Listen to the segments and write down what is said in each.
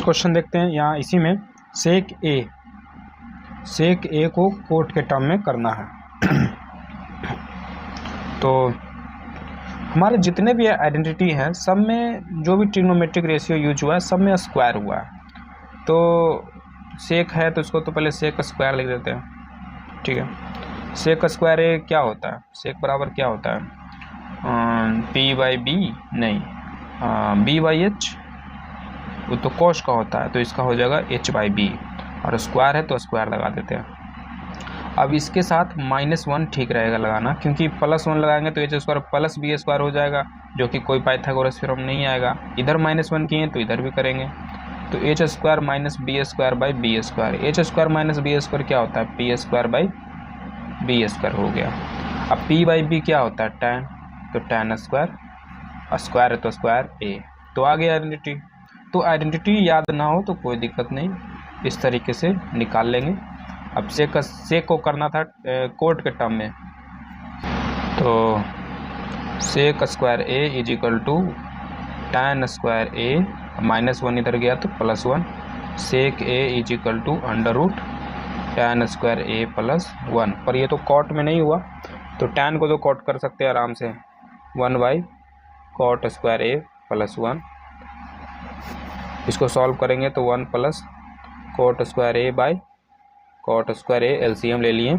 Question देखते हैं यहाँ इसी में सेक ए को कोट के टर्म में करना है। तो हमारे जितने भी आइडेंटिटी हैं सब में जो भी ट्रिग्नोमेट्रिक रेशियो यूज हुआ है सब में स्क्वायर हुआ है। तो सेक है तो इसको तो पहले सेक स्क्वायर लिख देते हैं, ठीक है। सेक स्क्वायर ए क्या होता है, सेक बराबर क्या होता है, पी बाई बी नहीं, बी बाई एच, वो तो कॉस का होता है तो इसका हो जाएगा एच बाई बी, और स्क्वायर है तो स्क्वायर लगा देते हैं। अब इसके साथ -1 ठीक रहेगा लगाना, क्योंकि +1 लगाएंगे तो H square plus B square हो जाएगा, जो कि कोई पाइथागोरस थ्योरम नहीं आएगा। इधर -1 किए तो इधर भी करेंगे, तो H square minus B square by B square. H square minus B square क्या होता है, P square by B square हो गया। अब पी बाई बी क्या होता है, tan, तो tan स्क्वायर, स्क्वायर है तो स्क्वायर ए। तो आ गया आइडेंटिटी। तो आइडेंटिटी याद ना हो तो कोई दिक्कत नहीं, इस तरीके से निकाल लेंगे। अब सेक को करना था कोट के टर्म में, तो sec square A is equal to tan square A, -1 इधर गया तो +1, sec A is equal to √ tan square A +1। पर ये तो कॉट में नहीं हुआ, तो tan को तो कॉट कर सकते हैं आराम से, 1/cot स्क्वायर ए +1। इसको सॉल्व करेंगे तो 1 + cot square A by cot square A, LCM ले लिए,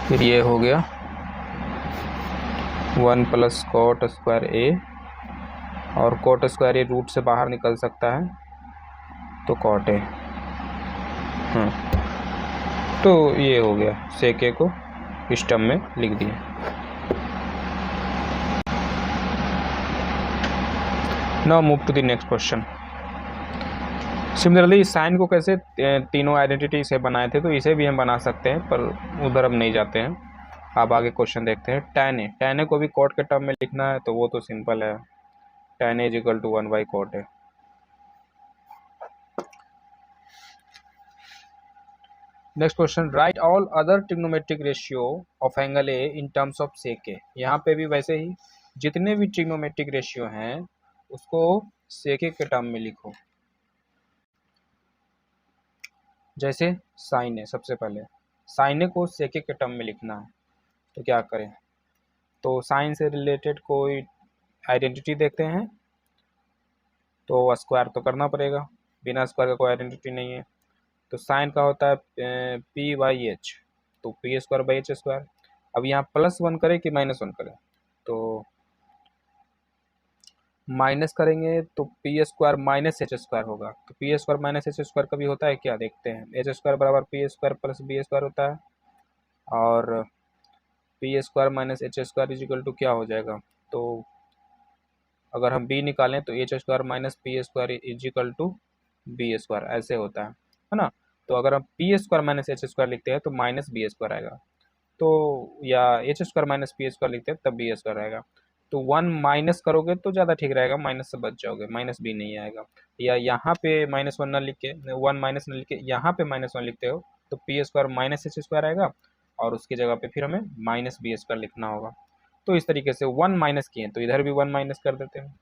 फिर ये हो गया 1 + cot स्क्वायर ए, और cot स्क्वायर ए रूट से बाहर निकल सकता है तो cot ए। तो ये हो गया, सेक ए को इस टर्म में लिख दिए। Now move to the next question. Similarly sine को कैसे तीनों आइडेंटिटी से बनाए थे तो इसे भी हम बना सकते हैं, पर उधर हम नहीं जाते हैं। अब आगे क्वेश्चन देखते हैं। tan ए को भी कॉट के टर्म में लिखना है, तो वो तो सिंपल है, tan A equal to 1/cot A. Next question, right all other trigonometric ratio of angle A in terms of sec A. यहाँ पे भी वैसे ही जितने भी ट्रिग्नोमेट्रिक रेशियो हैं उसको सेक ए के टर्म में लिखो। जैसे साइन ए, सबसे पहले साइन ए को सेक ए के टर्म में लिखना है, तो क्या करें, तो साइन से रिलेटेड कोई आइडेंटिटी देखते हैं, तो स्क्वायर तो करना पड़ेगा, बिना स्क्वायर का कोई आइडेंटिटी नहीं है। तो साइन का होता है p/h, तो p square by H square. अब यहाँ +1 करें कि -1 करें, तो माइनस करेंगे तो P square minus H square होगा। तो P square minus H square कभी होता है क्या, देखते हैं। एच स्क्वायर बराबर P square plus B square होता है, और P square minus H square is equal to क्या हो जाएगा, तो अगर हम b निकालें तो H square minus P square is equal to B square, ऐसे होता है ना। तो अगर हम P square minus H square लिखते हैं तो माइनस बी स्क्वायर आएगा, तो या H square minus P square लिखते हैं तब बी स्क्वायर आएगा। तो 1 माइनस करोगे तो ज़्यादा ठीक रहेगा, माइनस से बच जाओगे, माइनस बी नहीं आएगा। या यहाँ पे -1 ना लिख के, 1 माइनस ना लिख के यहाँ पे -1 लिखते हो तो P square minus H square आएगा, और उसकी जगह पे फिर हमें माइनस बी स्क्वायर लिखना होगा। तो इस तरीके से 1 माइनस किए तो इधर भी 1 माइनस कर देते हैं,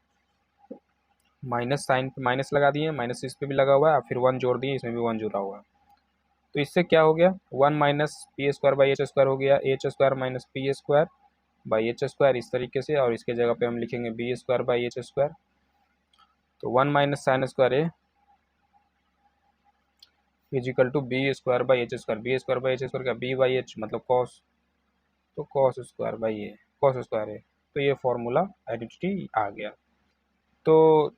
माइनस साइन पे माइनस लगा दिए, माइनस इस पे भी लगा हुआ है, फिर 1 जोड़ दिए, इसमें भी 1 जुड़ा हुआ है। तो इससे क्या हो गया, 1 minus P square by H square हो गया, H square minus P square by H square, इस तरीके से। और इसके जगह पे हम लिखेंगे B square by H square. तो 1 minus sine square A is equal to B square by H square. B square by H square का बी बाई एच मतलब कॉस, तो cos square by A, cos square A. तो ये formula identity आ गया। तो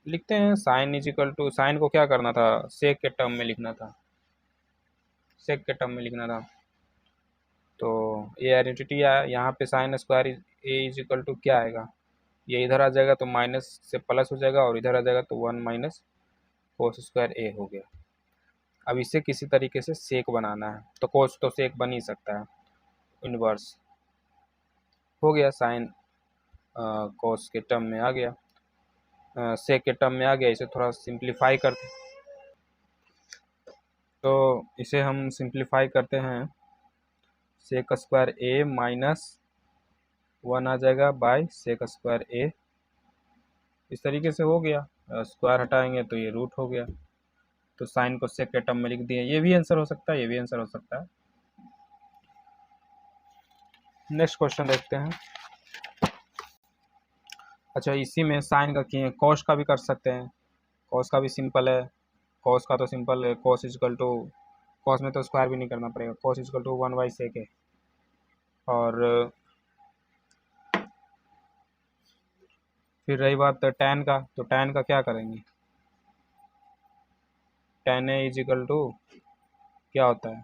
लिखते हैं sine is equal to, sine को क्या करना था, सेक के टर्म में लिखना था, सेक के टर्म में लिखना था। तो ये आइडेंटिटी आया, यहाँ पे sine square A is equal to क्या आएगा, ये इधर आ जाएगा तो माइनस से प्लस हो जाएगा, और इधर आ जाएगा तो 1 माइनस कोस स्क्वायर ए हो गया। अब इसे किसी तरीके से सेक बनाना है, तो कोस तो सेक बन ही सकता है, इनवर्स हो गया, साइन कोस के टर्म में आ गया, सेक के टर्म में आ गया। इसे थोड़ा सिंप्लीफाई करते, तो इसे हम सिंप्लीफाई करते हैं, सेक स्क्वायर ए -1 आ जाएगा बाय सेक स्क्वायर ए, इस तरीके से हो गया। स्क्वायर हटाएंगे तो ये रूट हो गया। तो साइन को सेक के टर्म में लिख दिए। ये भी आंसर हो सकता है, ये भी आंसर हो सकता है। नेक्स्ट क्वेश्चन देखते हैं। अच्छा, इसी में साइन का किए, कॉस का भी कर सकते हैं। कॉस का भी सिंपल है। कॉस का तो सिंपल है, कॉस इजकल टू, कॉस में तो स्क्वायर भी नहीं करना पड़ेगा, कॉस इजकल टू 1/sec है। और फिर रही बात टैन का, तो टैन का क्या करेंगे? टैन ए इजिकल टू क्या होता है,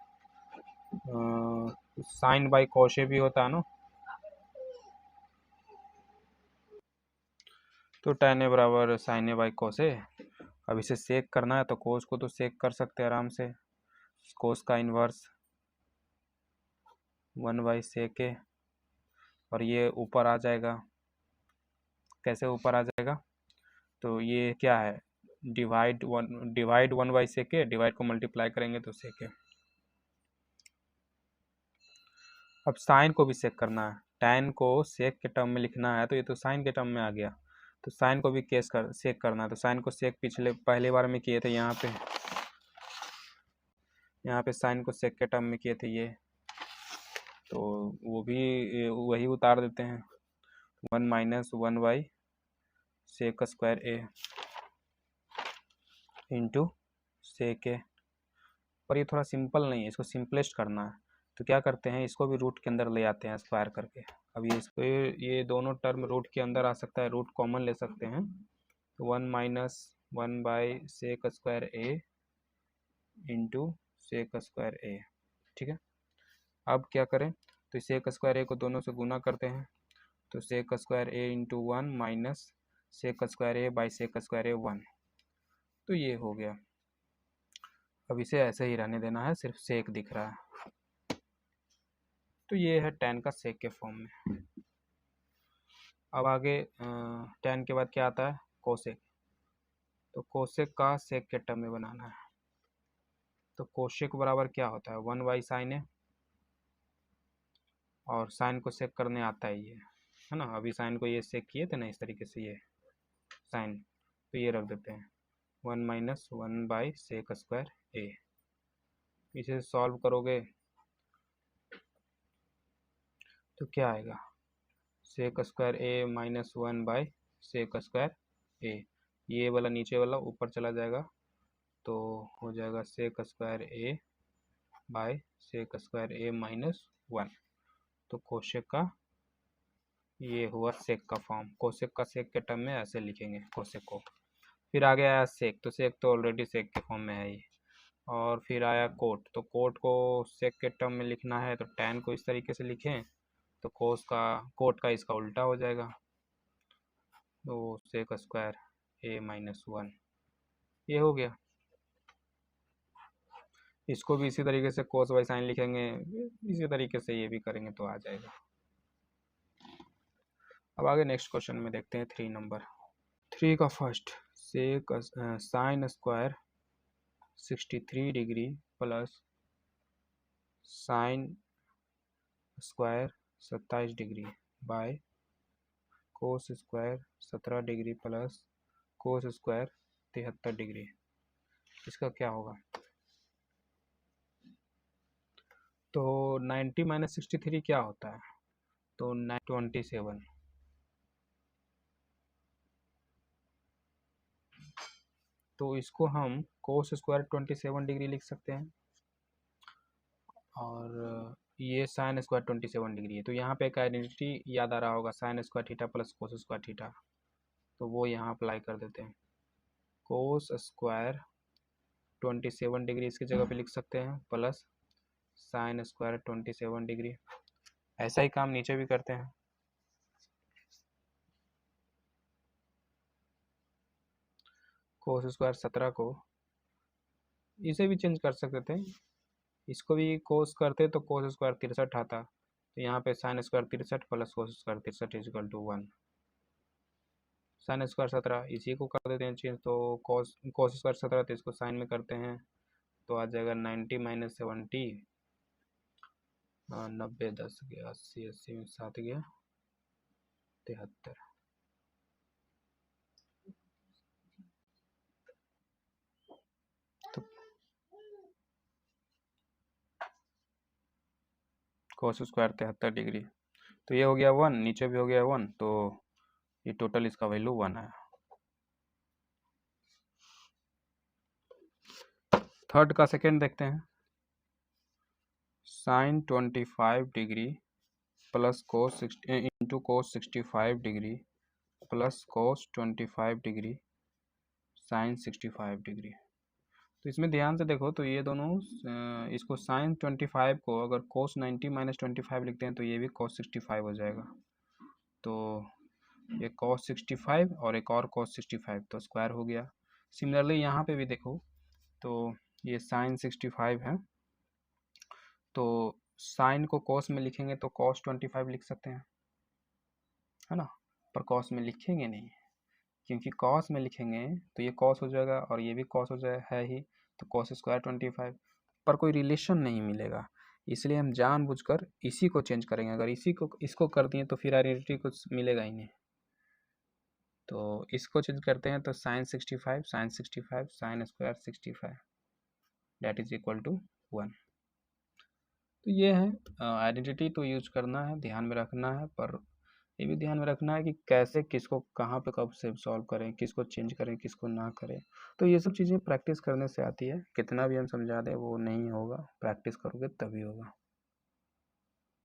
साइन बाई कॉशे भी होता है ना। तो टैन ए बराबर साइन ए बाई कोसे। अब इसे सेक करना है तो कोस को तो सेक कर सकते हैं आराम से। कोस का इन्वर्स 1/sec ए, और ये ऊपर आ जाएगा। कैसे ऊपर आ जाएगा? तो ये क्या है, डिवाइड 1/sec ए, डिवाइड को मल्टीप्लाई करेंगे तो sec ए। अब साइन को भी सेक करना है, टैन को सेक के टर्म में लिखना है, तो ये तो साइन के टर्म में आ गया। तो साइन को भी सेक करना है। तो साइन को सेक पिछले पहले बार में किए थे, यहाँ पे साइन को सेक के टर्म में किए थे ये, तो वो भी वही उतार देते हैं। 1 - 1/sec² ए इंटू सेक ए। पर ये थोड़ा सिंपल नहीं है, इसको सिंपलेस्ट करना है। तो क्या करते हैं, इसको भी रूट के अंदर ले आते हैं स्क्वायर करके। अब ये इसको ये दोनों टर्म रूट के अंदर आ सकता है, रूट कॉमन ले सकते हैं। तो 1 - 1/sec² ए इंटू sec² ए। ठीक है, अब क्या करें, तो sec² ए को दोनों से गुना करते हैं। तो sec² A into 1 minus sec² A by sec² ए 1। तो ये हो गया। अब इसे ऐसे ही रहने देना है, सिर्फ सेक दिख रहा है। तो ये है टैन का सेक के फॉर्म में। अब आगे टैन के बाद क्या आता है, कोसेक। तो कोसेक का सेक के टर्म में बनाना है। तो कोसेक बराबर क्या होता है, 1/sin ए, और साइन को सेक करने आता है ये, है ना। अभी साइन को ये सेक किए थे ना इस तरीके से, ये साइन, तो ये रख देते हैं 1 - 1/sec² ए। इसे सॉल्व करोगे तो क्या आएगा, sec² ए माइनस 1/sec² ए। ये वाला नीचे वाला ऊपर चला जाएगा, तो हो जाएगा sec² ए बाय sec² ए माइनस 1। तो कोशेक का ये हुआ सेक का फॉर्म। कोसेक का सेक के टर्म में ऐसे लिखेंगे कोसेक को। फिर आगे आया सेक, तो सेक तो ऑलरेडी सेक के फॉर्म में है ही। और फिर आया कोट, तो कोट को सेक के टर्म में लिखना है, तो टैन को इस तरीके से लिखें, तो कोट का इसका उल्टा हो जाएगा। तो sec² ए माइनस 1, ये हो गया। इसको भी इसी तरीके से कोस बाई साइन लिखेंगे, इसी तरीके से ये भी करेंगे तो आ जाएगा। अब आगे नेक्स्ट क्वेश्चन में देखते हैं 3 नंबर। 3 का first, sec sine square 63 degree plus sine square 27 degree by cos square 17 degree plus cos square 73 degree. इसका क्या होगा? तो 90 - 63 क्या होता है, तो 27। तो इसको हम कोस स्क्वायर 27 डिग्री लिख सकते हैं, और ये साइन स्क्वायर 27 डिग्री है। तो यहाँ पे एक आइडेंटिटी याद आ रहा होगा, sine square theta plus cos square theta, तो वो यहाँ अप्लाई कर देते हैं। कोस स्क्वायर 27 डिग्री इसकी जगह पे लिख सकते हैं, प्लस साइन स्क्वायर 27 डिग्री। ऐसा ही काम नीचे भी करते हैं। कोस स्क्वायर 17 को इसे भी चेंज कर सकते थे, इसको भी कोस करते तो कोस स्क्वायर 63 आता। तो यहाँ पे sine square 63 plus cos square 63 is equal to 1। Sine square 17 इसी को कर देते हैं चेंज, तो कोस स्क्वायर 17, तो इसको साइन में करते हैं, तो आ जाएगा 90 - 70, 90 10 गया 80, 80 में 7 गया 73। कोस स्क्वायर 73 डिग्री। तो ये हो गया 1, नीचे भी हो गया 1, तो ये टोटल इसका वैल्यू 1 है। थर्ड का सेकेंड देखते हैं। Sine 25 degree plus cos 60 into cos 65 degree plus cos 25 degree sine 65 degree. तो इसमें ध्यान से देखो तो ये दोनों इसको साइन 25 को अगर कोस 90 माइनस 25 लिखते हैं तो ये भी कोस 65 हो जाएगा। तो ये cos 65 और एक और cos 65 तो स्क्वायर हो गया। सिमिलरली यहाँ पे भी देखो तो ये sin 65 है, तो sin को cos में लिखेंगे तो cos 25 लिख सकते हैं, है ना, पर cos में लिखेंगे नहीं, क्योंकि cos में लिखेंगे तो ये cos हो जाएगा और ये भी cos हो जाए है ही, तो cos स्क्वायर 25 पर कोई रिलेशन नहीं मिलेगा, इसलिए हम जानबूझकर इसी को चेंज करेंगे। अगर इसको कर दिए तो फिर आइडेंटिटी कुछ मिलेगा ही नहीं, तो इसको चेंज करते हैं तो sine 65 sine square 65 that is equal to 1। तो ये है आइडेंटिटी, तो यूज करना है, ध्यान में रखना है, पर ये भी ध्यान में रखना है कि कैसे किसको कहाँ पे कब से सॉल्व करें, किसको चेंज करें किसको ना करें। तो ये सब चीज़ें प्रैक्टिस करने से आती है, कितना भी हम समझा दें वो नहीं होगा, प्रैक्टिस करोगे तभी होगा।